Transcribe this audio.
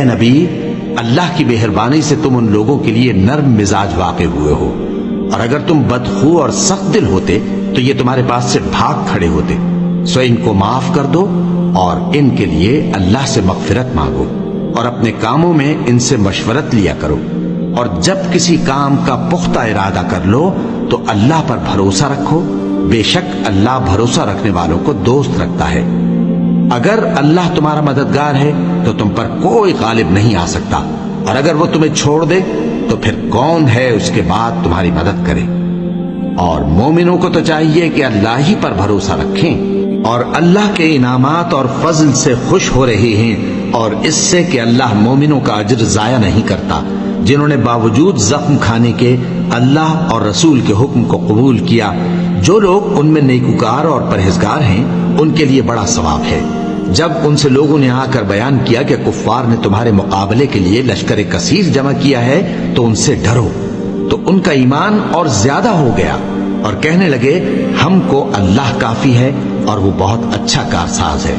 نبی، اللہ کی مہربانی سے تم ان لوگوں کے لیے نرم مزاج واقع ہوئے ہو، اور اگر تم بدخو اور سخت دل ہوتے تو یہ تمہارے پاس سے بھاگ کھڑے ہوتے۔ سو ان کو معاف کر دو اور ان کے لیے اللہ سے مغفرت مانگو، اور اپنے کاموں میں ان سے مشورت لیا کرو، اور جب کسی کام کا پختہ ارادہ کر لو تو اللہ پر بھروسہ رکھو، بے شک اللہ بھروسہ رکھنے والوں کو دوست رکھتا ہے۔ اگر اللہ تمہارا مددگار ہے تو تم پر کوئی غالب نہیں آ سکتا، اور اگر وہ تمہیں چھوڑ دے تو پھر کون ہے اس کے بعد تمہاری مدد کرے۔ اور مومنوں کو تو چاہیے کہ اللہ ہی پر بھروسہ رکھیں، اور اللہ کے انعامات اور فضل سے خوش ہو رہے ہیں، اور اس سے کہ اللہ مومنوں کا اجر ضائع نہیں کرتا، جنہوں نے باوجود زخم کھانے کے اللہ اور رسول کے حکم کو قبول کیا۔ جو لوگ ان میں نیکوکار اور پرہیزگار ہیں ان کے لیے بڑا ثواب ہے۔ جب ان سے لوگوں نے آ کر بیان کیا کہ کفار نے تمہارے مقابلے کے لیے لشکر کثیر جمع کیا ہے تو ان سے ڈرو، تو ان کا ایمان اور زیادہ ہو گیا، اور کہنے لگے ہم کو اللہ کافی ہے اور وہ بہت اچھا کارساز ہے۔